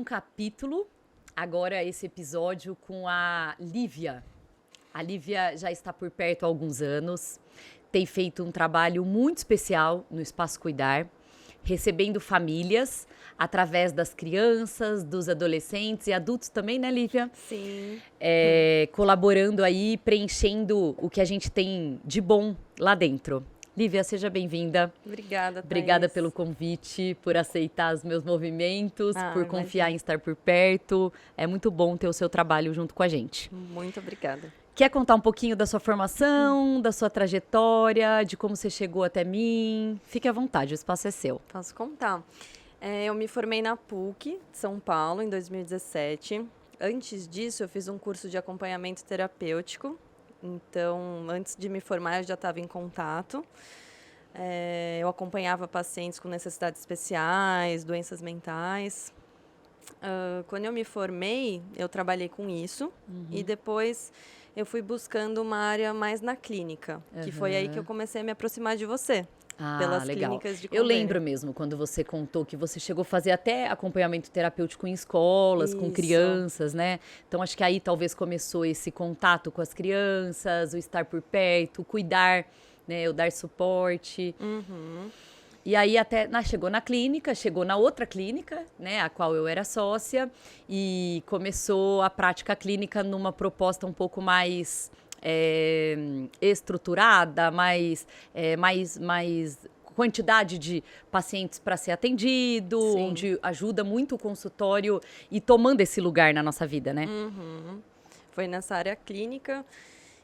capítulo, agora esse episódio com a Lívia. A Lívia já está por perto há alguns anos, tem feito um trabalho muito especial no Espaço Cuidar, recebendo famílias através das crianças, dos adolescentes e adultos também, né, Lívia? Sim. Colaborando aí, preenchendo o que a gente tem de bom lá dentro. Lívia, seja bem-vinda. Obrigada, Thaís. Obrigada pelo convite, por aceitar os meus movimentos, por confiar imagina. em estar por perto. É muito bom ter o seu trabalho junto com a gente. Muito obrigada. Quer contar um pouquinho da sua formação, da sua trajetória, de como você chegou até mim? Fique à vontade, o espaço é seu. Posso contar. Eu me formei na PUC de São Paulo em 2017. Antes disso, eu fiz um curso de acompanhamento terapêutico. Então, antes de me formar, eu já estava em contato. Eu acompanhava pacientes com necessidades especiais, doenças mentais. Quando eu me formei, eu trabalhei com isso. E depois eu fui buscando uma área mais na clínica, que foi aí que eu comecei a me aproximar de você. Pelas Legal. clínicas de Eu convênio. lembro mesmo quando você contou que você chegou a fazer até acompanhamento terapêutico em escolas, com Isso. crianças, né? Então acho que aí talvez começou esse contato com as crianças, o estar por perto, o cuidar, né? O dar suporte. E aí até chegou na clínica, chegou na outra clínica, né, a qual eu era sócia, e começou a prática clínica numa proposta um pouco mais estruturada, mais quantidade de pacientes para ser atendido, Sim. onde ajuda muito o consultório e tomando esse lugar na nossa vida, né? Foi nessa área clínica.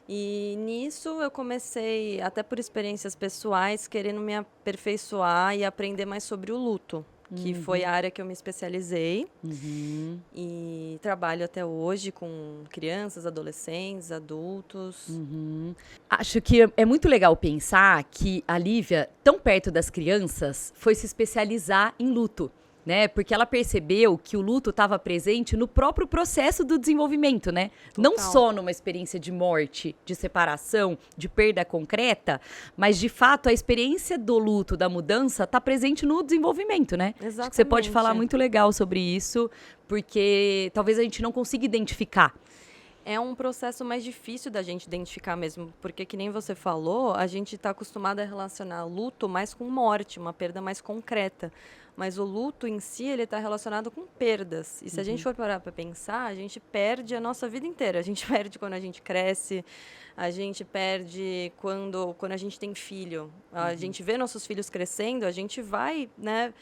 E nisso eu comecei, até por experiências pessoais, querendo me aperfeiçoar e aprender mais sobre o luto, que foi a área que eu me especializei. E trabalho até hoje com crianças, adolescentes, adultos. Acho que é muito legal pensar que a Lívia, tão perto das crianças, foi se especializar em luto, né? Porque ela percebeu que o luto estava presente no próprio processo do desenvolvimento, né? Não Total. só numa experiência de morte, de separação, de perda concreta, mas de fato a experiência do luto, da mudança, está presente no desenvolvimento, né? Acho que você pode falar Exatamente. muito legal sobre isso, porque talvez a gente não consiga identificar. É um processo mais difícil da gente identificar mesmo, porque que nem você falou, a gente está acostumado a relacionar luto mais com morte, uma perda mais concreta. Mas o luto em si, ele está relacionado com perdas. E se a gente for parar para pensar, a gente perde a nossa vida inteira. A gente perde quando a gente cresce, a gente perde quando a gente tem filho. A gente vê nossos filhos crescendo, a gente vai, né,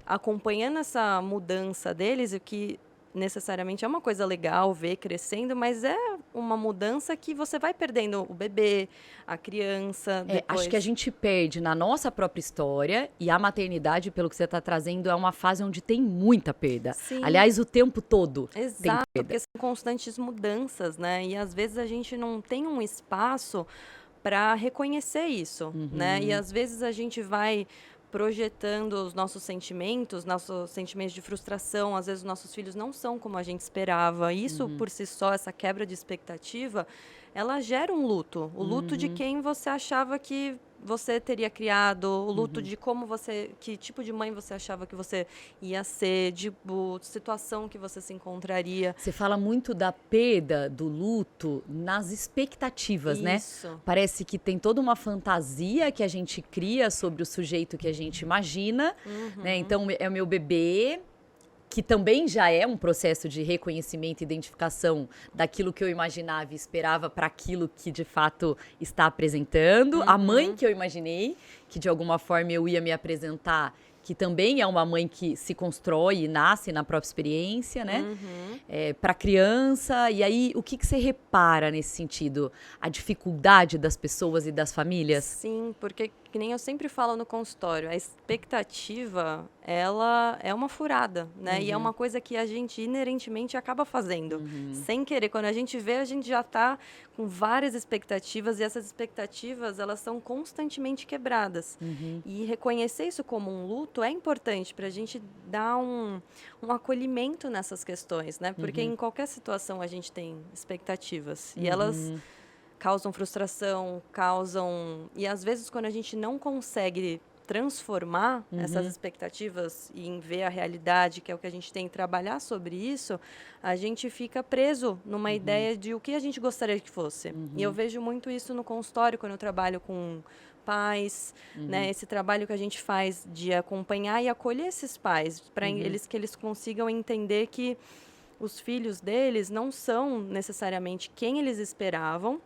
acompanhando essa mudança deles, o que necessariamente é uma coisa legal ver crescendo, mas é uma mudança que você vai perdendo o bebê, a criança, depois. Acho que a gente perde na nossa própria história, e a maternidade, pelo que você está trazendo, é uma fase onde tem muita perda. Sim. Aliás, o tempo todo tem Exato, perda. porque são constantes mudanças, né? E às vezes a gente não tem um espaço para reconhecer isso, né? E às vezes a gente vai projetando os nossos sentimentos de frustração. Às vezes os nossos filhos não são como a gente esperava. Isso por si só, essa quebra de expectativa, ela gera um luto. O luto de quem você achava que você teria criado, o luto de que tipo de mãe você achava que você ia ser, de situação que você se encontraria. Você fala muito da perda, do luto, nas expectativas, né? Isso. Parece que tem toda uma fantasia que a gente cria sobre o sujeito que a gente imagina, né? Então, é o meu bebê, que também já é um processo de reconhecimento e identificação daquilo que eu imaginava e esperava para aquilo que de fato está apresentando. A mãe que eu imaginei, que de alguma forma eu ia me apresentar, que também é uma mãe que se constrói e nasce na própria experiência, né? Para a criança. E aí, o que você repara nesse sentido? A dificuldade das pessoas e das famílias? Sim, porque que nem eu sempre falo no consultório, a expectativa, ela é uma furada, né? E é uma coisa que a gente inerentemente acaba fazendo, sem querer. Quando a gente vê, a gente já está com várias expectativas, e essas expectativas, elas são constantemente quebradas. E reconhecer isso como um luto é importante para a gente dar um acolhimento nessas questões, né? Porque em qualquer situação a gente tem expectativas, e elas causam frustração, e às vezes quando a gente não consegue transformar essas expectativas e em ver a realidade, que é o que a gente tem que trabalhar sobre isso, a gente fica preso numa ideia de o que a gente gostaria que fosse. E eu vejo muito isso no consultório, quando eu trabalho com pais, né? Esse trabalho que a gente faz de acompanhar e acolher esses pais, para que eles consigam entender que os filhos deles não são necessariamente quem eles esperavam.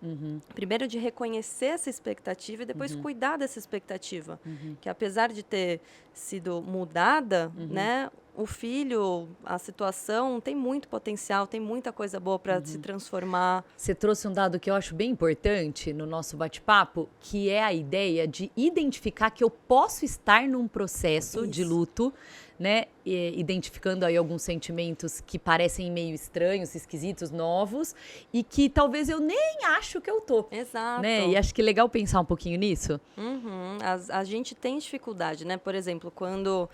Primeiro de reconhecer essa expectativa e depois cuidar dessa expectativa. Que apesar de ter sido mudada, né, o filho, a situação tem muito potencial, tem muita coisa boa para se transformar. Você trouxe um dado que eu acho bem importante no nosso bate-papo, que é a ideia de identificar que eu posso estar num processo de luto, né? Identificando aí alguns sentimentos que parecem meio estranhos, esquisitos, novos, e que talvez eu nem acho que eu tô. Exato. Né? E acho que é legal pensar um pouquinho nisso. A gente tem dificuldade, né? Por exemplo, quando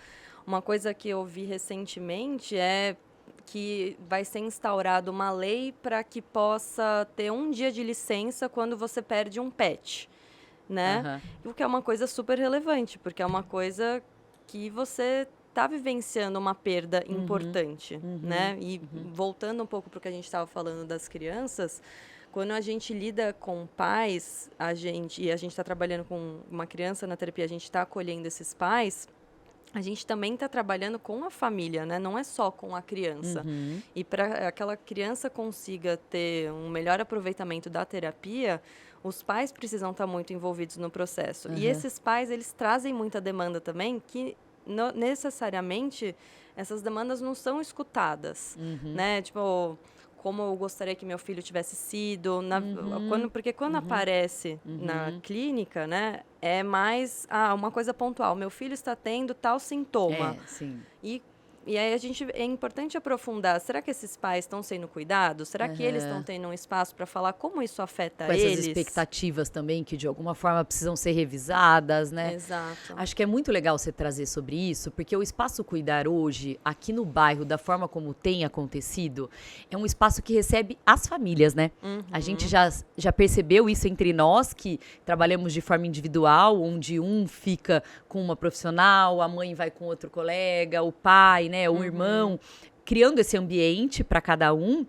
uma coisa que eu vi recentemente é que vai ser instaurada uma lei para que possa ter um dia de licença quando você perde um pet, né? O que é uma coisa super relevante, porque é uma coisa que você está vivenciando uma perda importante, né? E voltando um pouco para o que a gente estava falando das crianças, quando a gente lida com pais, a gente está trabalhando com uma criança na terapia, a gente está acolhendo esses pais, a gente também está trabalhando com a família, né? Não é só com a criança. E para aquela criança consiga ter um melhor aproveitamento da terapia, os pais precisam estar muito envolvidos no processo. E esses pais, eles trazem muita demanda também, que necessariamente essas demandas não são escutadas, né? Tipo, como eu gostaria que meu filho tivesse sido, porque quando aparece na clínica, né, é mais uma coisa pontual. Meu filho está tendo tal sintoma. Sim. E aí é importante aprofundar. Será que esses pais estão sendo cuidados? Será que eles estão tendo um espaço para falar como isso afeta com eles? essas expectativas também, que de alguma forma precisam ser revisadas, né? Exato. Acho que é muito legal você trazer sobre isso, porque o Espaço Cuidar hoje, aqui no bairro, da forma como tem acontecido, é um espaço que recebe as famílias, né? A gente já percebeu isso entre nós, que trabalhamos de forma individual, onde um fica com uma profissional, a mãe vai com outro colega, o pai, né? O irmão, criando esse ambiente para cada um.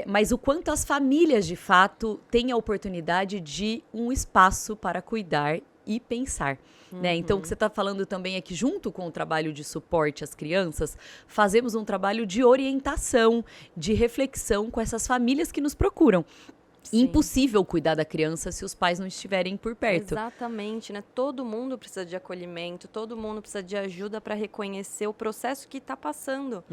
Mas o quanto as famílias, de fato, têm a oportunidade de um espaço para cuidar e pensar. Né? Então, o que você está falando também é que, junto com o trabalho de suporte às crianças, fazemos um trabalho de orientação, de reflexão com essas famílias que nos procuram. Sim. Impossível cuidar da criança se os pais não estiverem por perto. Exatamente, né? Todo mundo precisa de acolhimento, todo mundo precisa de ajuda para reconhecer o processo que está passando,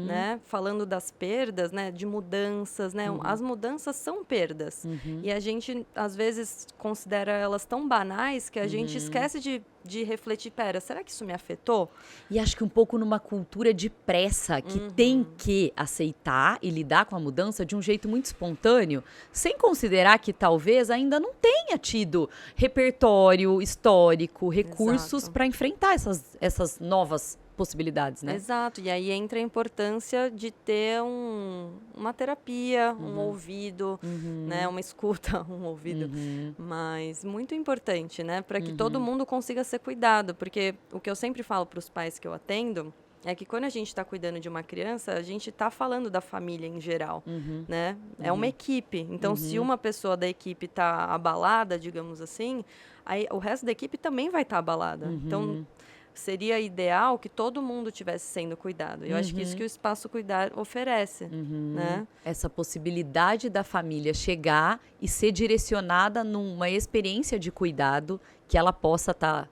né? Falando das perdas, né? De mudanças, né? As mudanças são perdas. E a gente, às vezes, considera elas tão banais que a gente esquece de refletir, será que isso me afetou? E acho que um pouco numa cultura de pressa, que tem que aceitar e lidar com a mudança de um jeito muito espontâneo, sem considerar que talvez ainda não tenha tido repertório histórico, recursos para enfrentar essas novas possibilidades, né? Exato, e aí entra a importância de ter uma terapia, um ouvido, né, uma escuta, um ouvido, mas muito importante, né, para que todo mundo consiga ser cuidado, porque o que eu sempre falo para os pais que eu atendo é que quando a gente está cuidando de uma criança, a gente está falando da família em geral, né? É uma equipe, então se uma pessoa da equipe está abalada, digamos assim, aí o resto da equipe também vai estar abalada, então seria ideal que todo mundo estivesse sendo cuidado. Eu acho que isso que o Espaço Cuidar oferece, né? Essa possibilidade da família chegar e ser direcionada numa experiência de cuidado que ela possa estar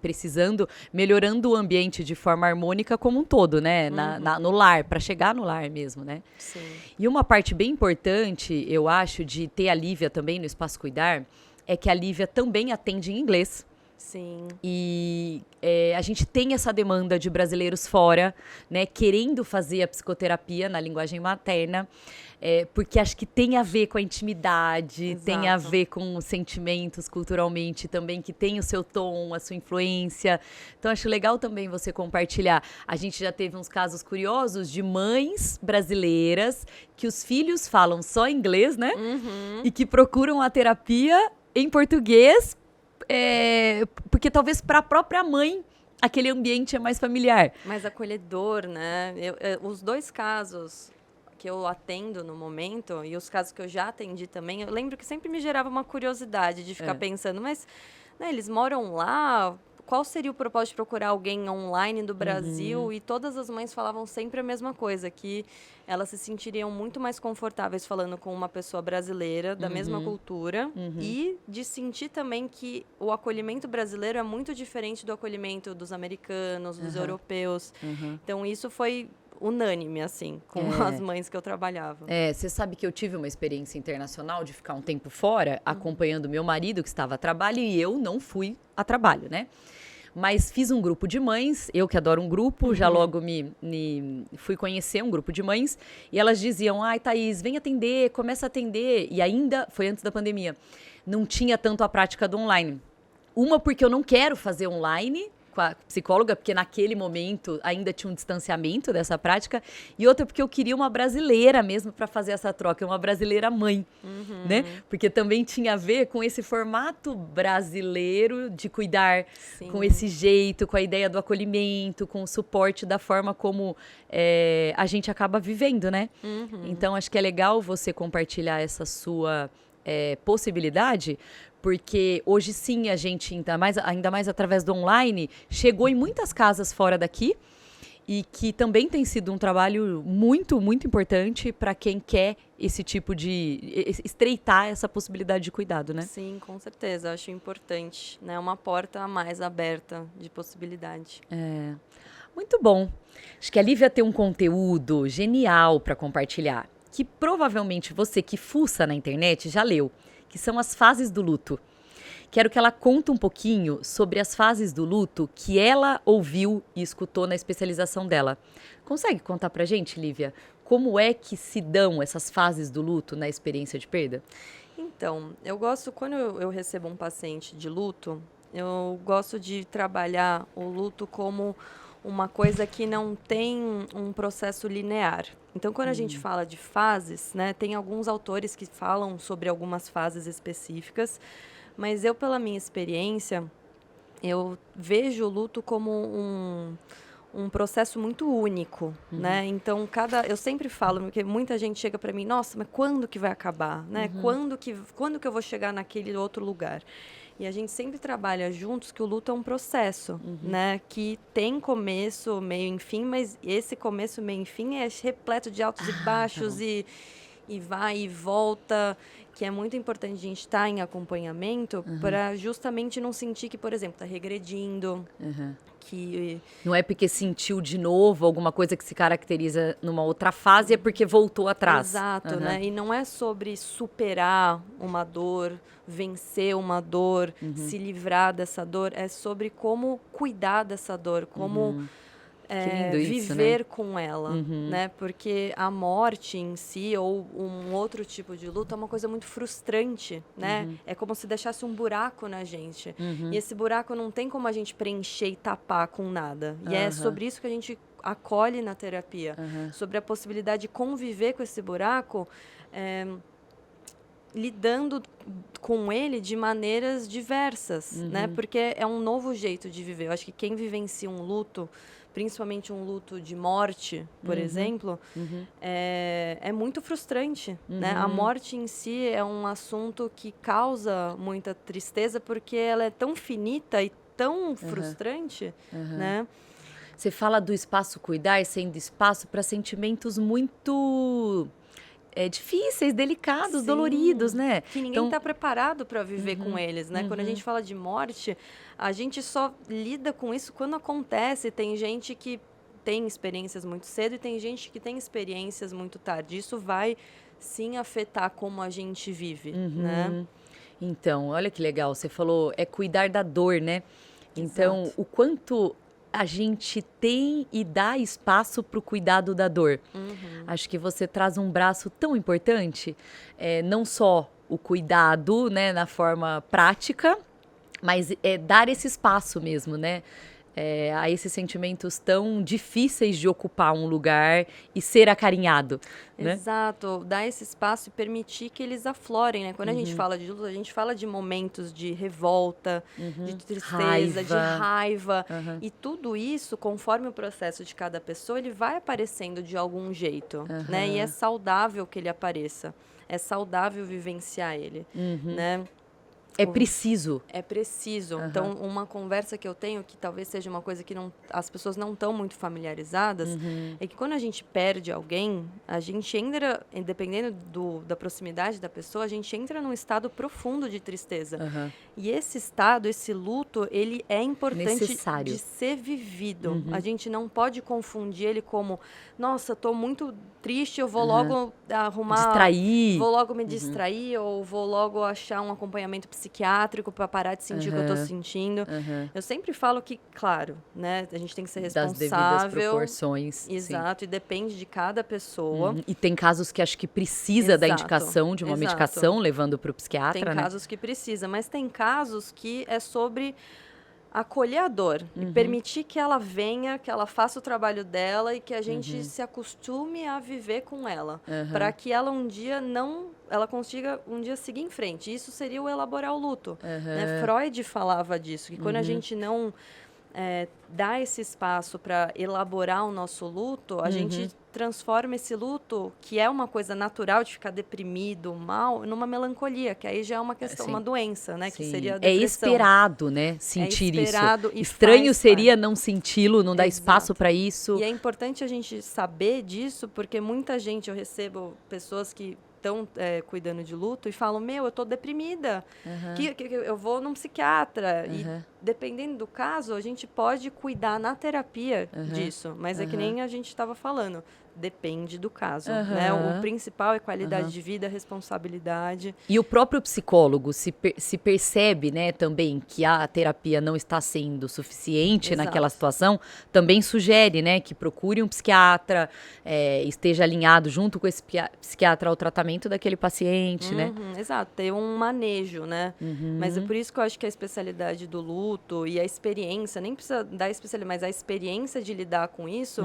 precisando, melhorando o ambiente de forma harmônica como um todo, né? No lar, para chegar no lar mesmo, né? Sim. E uma parte bem importante, eu acho, de ter a Lívia também no Espaço Cuidar, é que a Lívia também atende em inglês. Sim. E a gente tem essa demanda de brasileiros fora, né, querendo fazer a psicoterapia na linguagem materna, porque acho que tem a ver com a intimidade, Exato. Tem a ver com os sentimentos culturalmente também, que tem o seu tom, a sua influência. Então, acho legal também você compartilhar. A gente já teve uns casos curiosos de mães brasileiras que os filhos falam só inglês, né? E que procuram a terapia em português, porque talvez para a própria mãe aquele ambiente é mais familiar. Mais acolhedor, né? Os 2 casos que eu atendo no momento e os casos que eu já atendi também, eu lembro que sempre me gerava uma curiosidade de ficar pensando, mas né, eles moram lá, qual seria o propósito de procurar alguém online do Brasil? E todas as mães falavam sempre a mesma coisa, que elas se sentiriam muito mais confortáveis falando com uma pessoa brasileira, da mesma cultura, e de sentir também que o acolhimento brasileiro é muito diferente do acolhimento dos americanos, dos europeus. Então, isso foi unânime, assim, com as mães que eu trabalhava. Você sabe que eu tive uma experiência internacional de ficar um tempo fora, acompanhando meu marido, que estava a trabalho, e eu não fui a trabalho, né? Mas fiz um grupo de mães, eu que adoro um grupo, já logo me fui conhecer um grupo de mães, e elas diziam, ai, Thaís, vem atender, começa a atender. E ainda, foi antes da pandemia, não tinha tanto a prática do online. Uma, porque eu não quero fazer online com a psicóloga, porque naquele momento ainda tinha um distanciamento dessa prática, e outra porque eu queria uma brasileira mesmo para fazer essa troca, uma brasileira mãe, né? Porque também tinha a ver com esse formato brasileiro de cuidar, com esse jeito, com a ideia do acolhimento, com o suporte da forma como a gente acaba vivendo, né? Então, acho que é legal você compartilhar essa sua possibilidade, porque hoje sim a gente, ainda mais através do online, chegou em muitas casas fora daqui e que também tem sido um trabalho muito, muito importante para quem quer esse tipo de estreitar essa possibilidade de cuidado, né? Sim, com certeza, acho importante, né? Uma porta a mais aberta de possibilidade. Muito bom. Acho que a Lívia tem um conteúdo genial para compartilhar, que provavelmente você que fuça na internet já leu, que são as fases do luto. Quero que ela conte um pouquinho sobre as fases do luto que ela ouviu e escutou na especialização dela. Consegue contar pra gente, Lívia, como é que se dão essas fases do luto na experiência de perda? Então, eu gosto, quando eu recebo um paciente de luto, eu gosto de trabalhar o luto como uma coisa que não tem um processo linear. Então, quando a gente fala de fases, né, tem alguns autores que falam sobre algumas fases específicas, mas eu, pela minha experiência, eu vejo o luto como um processo muito único, né? Então, eu sempre falo, porque muita gente chega para mim, nossa, mas quando que vai acabar, né? Quando que eu vou chegar naquele outro lugar? E a gente sempre trabalha juntos que o luto é um processo, né? Que tem começo, meio e fim, mas esse começo, meio e fim é repleto de altos e baixos, tá, e vai e volta, que é muito importante a gente estar em acompanhamento para justamente não sentir que, por exemplo, está regredindo, que... Não é porque sentiu de novo alguma coisa que se caracteriza numa outra fase, é porque voltou atrás. Exato, né? E não é sobre superar uma dor, vencer uma dor, se livrar dessa dor, é sobre como cuidar dessa dor, como viver, né, com ela, né? Porque a morte em si ou um outro tipo de luto é uma coisa muito frustrante, né? É como se deixasse um buraco na gente. E esse buraco não tem como a gente preencher e tapar com nada. E é sobre isso que a gente acolhe na terapia, sobre a possibilidade de conviver com esse buraco, lidando com ele de maneiras diversas, né? Porque é um novo jeito de viver. Eu acho que quem vivencia um luto, principalmente um luto de morte, por exemplo, é muito frustrante, né? A morte em si é um assunto que causa muita tristeza porque ela é tão finita e tão frustrante, né? Você fala do espaço cuidar sendo espaço para sentimentos muito difíceis, delicados, doloridos, né? Que ninguém está preparado para viver com eles, né? Quando a gente fala de morte, a gente só lida com isso quando acontece. Tem gente que tem experiências muito cedo e tem gente que tem experiências muito tarde. Isso vai, sim, afetar como a gente vive, né? Então, olha que legal. Você falou, cuidar da dor, né? Então, Exato. o quanto a gente tem e dá espaço para o cuidado da dor. Acho que você traz um braço tão importante, não só o cuidado, né, na forma prática, mas dar esse espaço mesmo, né? a esses sentimentos tão difíceis de ocupar um lugar e ser acarinhado, né? Exato, dar esse espaço e permitir que eles aflorem, né? Quando a gente fala de luto, a gente fala de momentos de revolta, de tristeza, de raiva. E tudo isso, conforme o processo de cada pessoa, ele vai aparecendo de algum jeito, né? E é saudável que ele apareça. É saudável vivenciar ele, né? É preciso. É preciso. Então, uma conversa que eu tenho, que talvez seja uma coisa que as pessoas não estão muito familiarizadas, é que quando a gente perde alguém, a gente entra, dependendo da proximidade da pessoa, a gente entra num estado profundo de tristeza. E esse estado, esse luto, ele é importante necessário de ser vivido. A gente não pode confundir ele como, nossa, estou muito triste, eu vou logo distrair. Vou logo me distrair ou vou logo achar um acompanhamento psiquiátrico para parar de sentir o que eu estou sentindo. Eu sempre falo que, claro, né, a gente tem que ser responsável. Das devidas proporções. Exato, e depende de cada pessoa. E tem casos que acho que precisa da indicação de uma medicação, levando para o psiquiatra, Tem casos que precisa, mas tem casos que é sobre acolher a dor e permitir que ela venha, que ela faça o trabalho dela e que a gente se acostume a viver com ela, para que ela ela consiga um dia seguir em frente. Isso seria o elaborar o luto. Né? Freud falava disso, que quando a gente não dá esse espaço para elaborar o nosso luto, a gente transforma esse luto, que é uma coisa natural de ficar deprimido, mal, numa melancolia, que aí já é uma questão, uma doença, né? Que seria a depressão. É esperado, né? Sentir esperado isso. Estranho seria não senti-lo, não dar espaço para isso. E é importante a gente saber disso, porque muita gente, eu recebo pessoas que estão cuidando de luto e falam, eu tô deprimida, que eu vou num psiquiatra. E dependendo do caso, a gente pode cuidar na terapia disso, mas é que nem a gente estava falando. Depende do caso, né? O principal é qualidade de vida, responsabilidade. E o próprio psicólogo se percebe, né, também que a terapia não está sendo suficiente naquela situação, também sugere, né, que procure um psiquiatra, esteja alinhado junto com esse psiquiatra ao tratamento daquele paciente, né? Exato, ter um manejo, né? Mas é por isso que eu acho que a especialidade do luto e a experiência, nem precisa da especialidade, mas a experiência de lidar com isso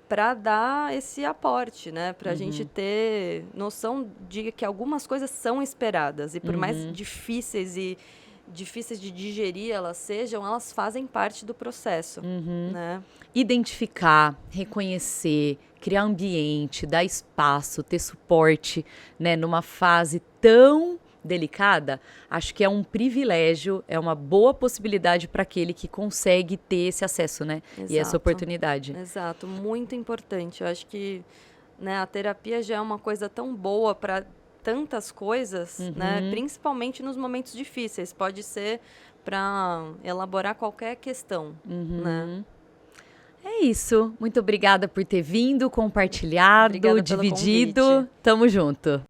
para dar esse aporte, né? Para a gente ter noção de que algumas coisas são esperadas e por mais difíceis de digerir elas sejam, elas fazem parte do processo, né? Identificar, reconhecer, criar ambiente, dar espaço, ter suporte, né? Numa fase tão delicada, acho que é um privilégio, é uma boa possibilidade para aquele que consegue ter esse acesso, né? E essa oportunidade. Exato, muito importante. Eu acho que, né, a terapia já é uma coisa tão boa para tantas coisas, né? Principalmente nos momentos difíceis. Pode ser para elaborar qualquer questão, né? É isso. Muito obrigada por ter vindo, compartilhado, dividido. Tamo junto.